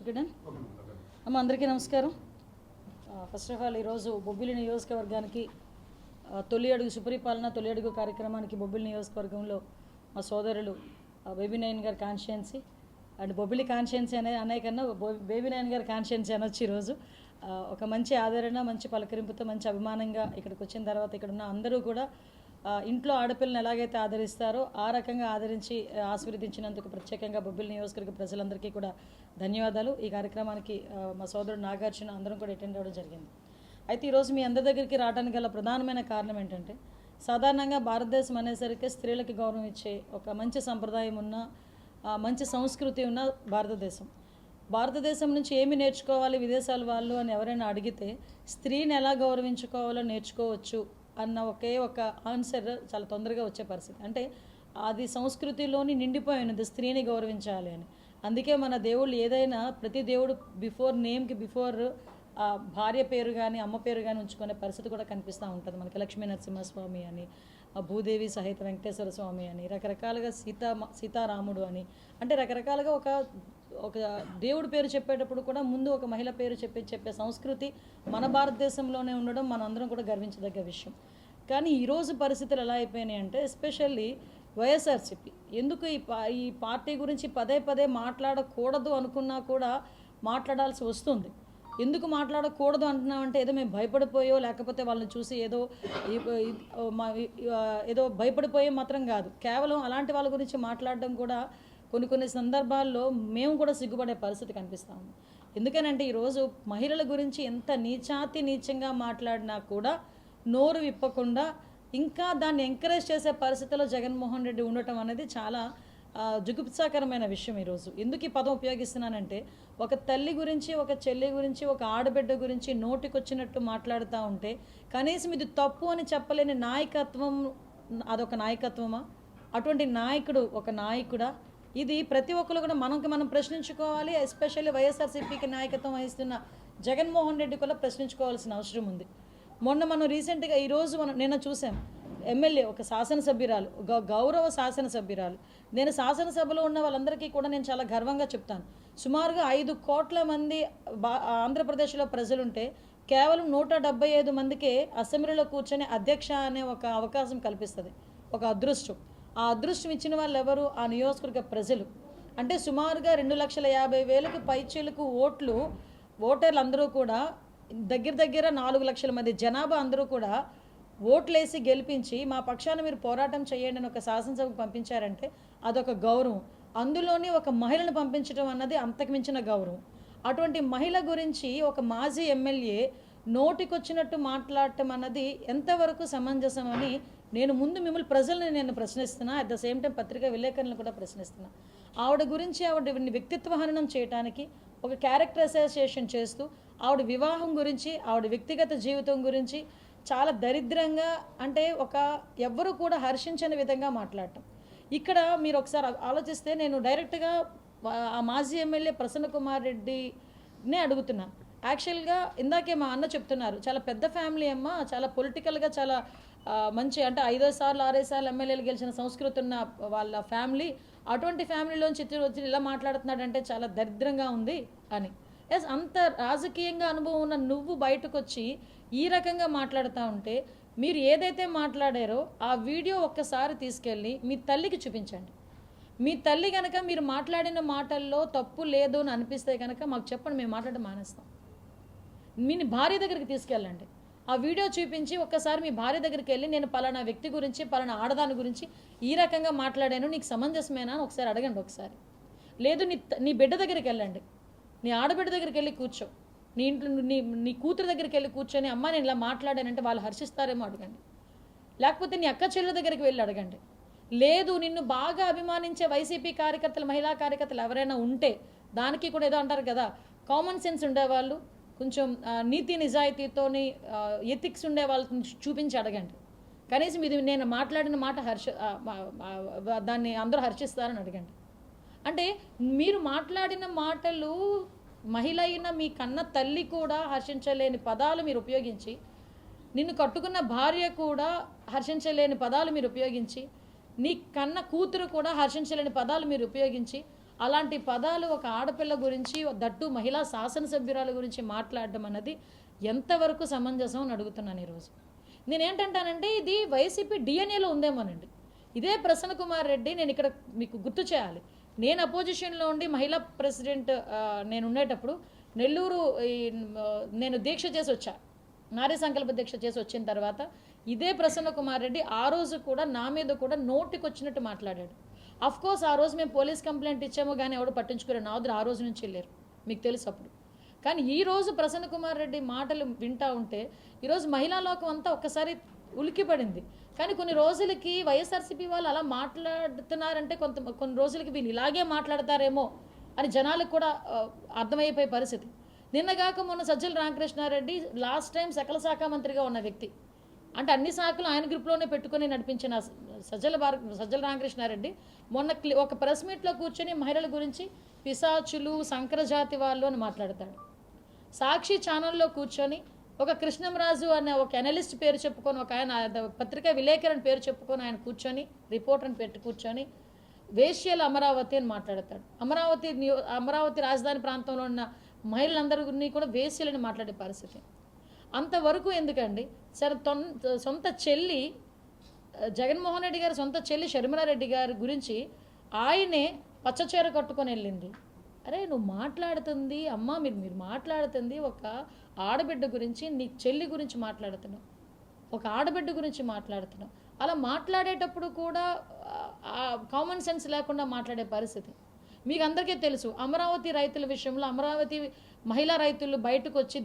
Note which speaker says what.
Speaker 1: ఓకేనా అమ్మ, అందరికీ నమస్కారం. ఫస్ట్ ఆఫ్ ఆల్ ఈరోజు బొబ్బిలి నియోజకవర్గానికి తొలి అడుగు సుపరిపాలన తొలి అడుగు కార్యక్రమానికి బొబ్బిలి నియోజకవర్గంలో మా సోదరులు బేబీ నయన్ గారి కాన్స్టిట్యున్సీ అండ్ బొబ్బిలి కాన్స్టిట్యున్సీ అనే కన్నా బేబీ నయన్ గారి కాన్స్టిట్యున్సీ అనొచ్చు. ఈరోజు ఒక మంచి ఆదరణ, మంచి పలకరింపుతో, మంచి అభిమానంగా ఇక్కడికి వచ్చిన తర్వాత ఇక్కడ ఉన్న అందరూ కూడా ఇంట్లో ఆడపిల్లని ఎలాగైతే ఆదరిస్తారో ఆ రకంగా ఆదరించి ఆశీర్వదించినందుకు ప్రత్యేకంగా బొబ్బిలి నియోజకవర్గ ప్రజలందరికీ కూడా ధన్యవాదాలు. ఈ కార్యక్రమానికి మా సోదరుడు నాగార్జున అందరం కూడా అటెండ్ అవ్వడం జరిగింది. అయితే ఈరోజు మీ అందరి దగ్గరికి రావడానికి గల ప్రధానమైన కారణం ఏంటంటే, సాధారణంగా భారతదేశం అనేసరికి స్త్రీలకు గౌరవం ఇచ్చే ఒక మంచి సంప్రదాయం ఉన్న, మంచి సంస్కృతి ఉన్న భారతదేశం నుంచి ఏమి నేర్చుకోవాలి విదేశాల వాళ్ళు అని ఎవరైనా అడిగితే స్త్రీని ఎలా గౌరవించుకోవాలో నేర్చుకోవచ్చు అన్న ఒకే ఒక ఆన్సర్ చాలా తొందరగా వచ్చే పరిస్థితి. అంటే అది సంస్కృతిలోని నిండిపోయి ఉన్నది స్త్రీని గౌరవించాలి అని. అందుకే మన దేవుళ్ళు ఏదైనా ప్రతి దేవుడు బిఫోర్ నేమ్కి బిఫోర్ భార్య పేరు కానీ అమ్మ పేరు కానీ ఉంచుకునే పరిస్థితి కూడా కనిపిస్తూ ఉంటుంది మనకి. లక్ష్మీ నరసింహస్వామి అని, భూదేవి సహిత వెంకటేశ్వర స్వామి అని, రకరకాలుగా సీతారాముడు అని, అంటే రకరకాలుగా ఒక దేవుడి పేరు చెప్పేటప్పుడు కూడా ముందు ఒక మహిళ పేరు చెప్పే సంస్కృతి మన భారతదేశంలోనే ఉండడం మనందరం కూడా గర్వించదగ్గ విషయం. కానీ ఈరోజు పరిస్థితులు ఎలా అయిపోయినాయి అంటే, ఎస్పెషల్లీ వైఎస్ఆర్సీపీ ఎందుకు ఈ పార్టీ గురించి పదే పదే మాట్లాడకూడదు అనుకున్నా కూడా మాట్లాడాల్సి వస్తుంది. ఎందుకు మాట్లాడకూడదు అంటున్నామంటే, ఏదో మేము భయపడిపోయో లేకపోతే వాళ్ళని చూసి ఏదో భయపడిపోయే మాత్రం కాదు, కేవలం అలాంటి వాళ్ళ గురించి మాట్లాడడం కూడా కొన్ని సందర్భాల్లో మేము కూడా సిగ్గుపడే పరిస్థితి కనిపిస్తూ ఉంది. ఎందుకనంటే ఈరోజు మహిళల గురించి ఎంత నీచంగా మాట్లాడినా కూడా నోరు విప్పకుండా ఇంకా దాన్ని ఎంకరేజ్ చేసే పరిస్థితిలో జగన్మోహన్ రెడ్డి ఉండటం అనేది చాలా జుగుప్సాకరమైన విషయం. ఈరోజు ఎందుకు ఈ పదం ఉపయోగిస్తున్నానంటే, ఒక తల్లి గురించి, ఒక చెల్లి గురించి, ఒక ఆడబిడ్డ గురించి నోటికొచ్చినట్టు మాట్లాడుతూ ఉంటే కనీసం ఇది తప్పు అని చెప్పలేని నాయకత్వం, అదొక నాయకత్వమా? అటువంటి నాయకుడు ఒక నాయకుడా? ఇది ప్రతి ఒక్కరు కూడా మనం ప్రశ్నించుకోవాలి. ఎస్పెషల్లీ వైఎస్ఆర్సీపీకి నాయకత్వం వహిస్తున్న జగన్మోహన్ రెడ్డి కూడా ప్రశ్నించుకోవాల్సిన అవసరం ఉంది. మనం రీసెంట్గా ఈరోజు నిన్న చూసాం, ఎమ్మెల్యే ఒక శాసనసభ్యురాలు, గౌరవ శాసనసభ్యురాలు. నేను శాసనసభలో ఉన్న వాళ్ళందరికీ కూడా నేను చాలా గర్వంగా చెప్తాను. సుమారుగా 5 కోట్ల మంది ఆంధ్రప్రదేశ్లో ప్రజలుంటే కేవలం 175 మందికే అసెంబ్లీలో కూర్చొని అధ్యక్ష అనే ఒక అవకాశం కల్పిస్తుంది. ఒక అదృష్టం. ఆ అదృష్టం ఇచ్చిన వాళ్ళు ఎవరు? ఆ నియోజకవర్గ ప్రజలు. అంటే సుమారుగా 2,50,000 పైచీలకు ఓటర్లు అందరూ కూడా దగ్గర 4 లక్షల మంది జనాభా అందరూ కూడా ఓట్లేసి గెలిపించి మా పక్షాన మీరు పోరాటం చేయండి అని ఒక శాసనసభకు పంపించారంటే అదొక గౌరవం. అందులోని ఒక మహిళను పంపించడం అన్నది అంతకుమించిన గౌరవం. అటువంటి మహిళ గురించి ఒక మాజీ ఎమ్మెల్యే నోటికొచ్చినట్టు మాట్లాడటం అన్నది ఎంతవరకు సమంజసం అని మిమ్మల్ని ప్రజల్ని నేను ప్రశ్నిస్తున్నా. అట్ ద సేమ్ టైం పత్రికా విలేకరులను కూడా ప్రశ్నిస్తున్నా. ఆవిడ గురించి ఆవిడ వ్యక్తిత్వ హననం చేయడానికి, ఒక క్యారెక్టర్ అసోసియేషన్ చేస్తూ ఆవిడ వివాహం గురించి, ఆవిడ వ్యక్తిగత జీవితం గురించి చాలా దరిద్రంగా, అంటే ఎవ్వరూ కూడా హర్షించని విధంగా మాట్లాడటం. ఇక్కడ మీరు ఒకసారి ఆలోచిస్తే నేను డైరెక్ట్గా ఆ మాజీ ఎమ్మెల్యే ప్రసన్న కుమార్ రెడ్డినే అడుగుతున్నా. యాక్చువల్గా ఇందాకే మా అన్న చెప్తున్నారు, చాలా పెద్ద ఫ్యామిలీ అమ్మ, చాలా పొలిటికల్గా చాలా మంచి, అంటే 5 సార్లు 6 సార్లు ఎమ్మెల్యేలు గెలిచిన సంస్కృతి ఉన్న వాళ్ళ ఫ్యామిలీ, అటువంటి ఫ్యామిలీలోంచి వచ్చి ఇలా మాట్లాడుతున్నాడంటే చాలా దరిద్రంగా ఉంది అని. ఎస్, అంత రాజకీయంగా అనుభవం ఉన్న నువ్వు బయటకు వచ్చి ఈ రకంగా మాట్లాడుతూ ఉంటే, మీరు ఏదైతే మాట్లాడారో ఆ వీడియో ఒక్కసారి తీసుకెళ్ళి మీ తల్లికి చూపించండి. మీ తల్లి కనుక మీరు మాట్లాడిన మాటల్లో తప్పు లేదు అని అనిపిస్తే కనుక మాకు చెప్పండి, మేము మాట్లాడడం మానేస్తాం. మీ భార్య దగ్గరికి తీసుకెళ్ళండి, ఆ వీడియో చూపించి ఒక్కసారి మీ భార్య దగ్గరికి వెళ్ళి, నేను పలానా వ్యక్తి గురించి, పలానా ఆడదాని గురించి ఈ రకంగా మాట్లాడాను, నీకు సమంజసమేనా అని ఒకసారి అడగండి. ఒకసారి లేదు, నీ బిడ్డ దగ్గరికి వెళ్ళండి, నీ ఆడబిడ్డ దగ్గరికి వెళ్ళి కూర్చో, నీ ఇంట్లో నీ కూతురు దగ్గరికి వెళ్ళి కూర్చొని, అమ్మ నేను ఇలా మాట్లాడానంటే వాళ్ళు హర్షిస్తారేమో అడగండి. లేకపోతే నీ అక్క చెల్లెల దగ్గరికి వెళ్ళి అడగండి. లేదు, నిన్ను బాగా అభిమానించే వైసీపీ కార్యకర్తలు, మహిళా కార్యకర్తలు ఎవరైనా ఉంటే, దానికి కూడా ఏదో అంటారు కదా, కామన్ సెన్స్ ఉండేవాళ్ళు, కొంచెం నీతి నిజాయితీతోని ఎథిక్స్ ఉండే వాళ్ళని చూపించి అడగండి. కనీసం ఇది నేను మాట్లాడిన మాట దాన్ని అందరూ హర్షిస్తారని అడగండి. అంటే మీరు మాట్లాడిన మాటలు మహిళ అయిన మీ కన్న తల్లి కూడా హర్షించలేని పదాలు మీరు ఉపయోగించి, నిన్ను కట్టుకున్న భార్య కూడా హర్షించలేని పదాలు మీరు ఉపయోగించి, నీ కన్న కూతురు కూడా హర్షించలేని పదాలు మీరు ఉపయోగించి, అలాంటి పదాలు ఒక ఆడపిల్ల గురించి, దట్టు మహిళా శాసనసభ్యురాల గురించి మాట్లాడడం అన్నది ఎంతవరకు సమంజసం అని అడుగుతున్నాను ఈరోజు. నేనేంటంటానంటే ఇది వైసీపీ డిఎన్ఏలో ఉందేమోనండి. ఇదే ప్రసన్న కుమార్ రెడ్డి, నేను ఇక్కడ మీకు గుర్తు చేయాలి, నేను అపోజిషన్లో ఉండి మహిళా ప్రెసిడెంట్ నేను ఉండేటప్పుడు నెల్లూరు నేను దీక్ష చేసి వచ్చా, నారీ సంకల్ప దీక్ష చేసి వచ్చిన తర్వాత ఇదే ప్రసన్న కుమార్ రెడ్డి ఆ రోజు కూడా నా మీద కూడా నోటికి వచ్చినట్టు మాట్లాడాడు. అఫ్ కోర్స్ ఆ రోజు మేము పోలీస్ కంప్లైంట్ ఇచ్చాము కానీ ఎవడు పట్టించుకోరు, నా వద్ద ఆ రోజు నుంచి వెళ్ళారు, మీకు తెలుసు అప్పుడు. కానీ ఈరోజు ప్రసన్న కుమార్ రెడ్డి మాటలు వింటూ ఉంటే ఈరోజు మహిళా లోకం అంతా ఒక్కసారి ఉలిక్కిపడింది. కానీ కొన్ని రోజులకి వైఎస్ఆర్సీపీ వాళ్ళు అలా మాట్లాడుతున్నారంటే కొన్ని రోజులకి వీళ్ళు ఇలాగే మాట్లాడతారేమో అని జనాలకు కూడా అర్థమైపోయే పరిస్థితి. నిన్నగాక మొన్న సజ్జల రామకృష్ణారెడ్డి లాస్ట్ టైం సకల శాఖ మంత్రిగా ఉన్న వ్యక్తి, అంటే అన్ని శాఖలు ఆయన గ్రూప్లోనే పెట్టుకుని నడిపించిన సజ్జల రామకృష్ణారెడ్డి మొన్న ఒక ప్రెస్ మీట్లో కూర్చొని మహిళల గురించి పిశాచులు, సంకరజాతి వాళ్ళు అని మాట్లాడతాడు. సాక్షి ఛానల్లో కూర్చొని ఒక కృష్ణంరాజు అనే ఒక అనలిస్ట్ పేరు చెప్పుకొని, ఒక ఆయన పత్రికా విలేకరణ పేరు చెప్పుకొని ఆయన కూర్చొని రిపోర్టర్ని పెట్టి కూర్చొని వేశ్యల అమరావతి అని మాట్లాడతాడు. అమరావతి రాజధాని ప్రాంతంలో ఉన్న మహిళలందరినీ కూడా వేశ్యలని మాట్లాడే పరిస్థితి. అంతవరకు ఎందుకండి? సరే, సొంత చెల్లి జగన్మోహన్ రెడ్డి గారి సొంత చెల్లి షర్మిలారెడ్డి గారి గురించి ఆయనే పచ్చచీర కట్టుకొని వెళ్ళింది. అరే నువ్వు మాట్లాడుతుంది అమ్మ, మీరు మాట్లాడుతుంది ఒక ఆడబిడ్డ గురించి, నీ చెల్లి గురించి మాట్లాడుతున్నావు, ఒక ఆడబిడ్డ గురించి మాట్లాడుతున్నావు. అలా మాట్లాడేటప్పుడు కూడా కామన్ సెన్స్ లేకుండా మాట్లాడే పరిస్థితి. మీకు అందరికీ తెలుసు, అమరావతి రైతుల విషయంలో అమరావతి మహిళా రైతులు బయటకు వచ్చి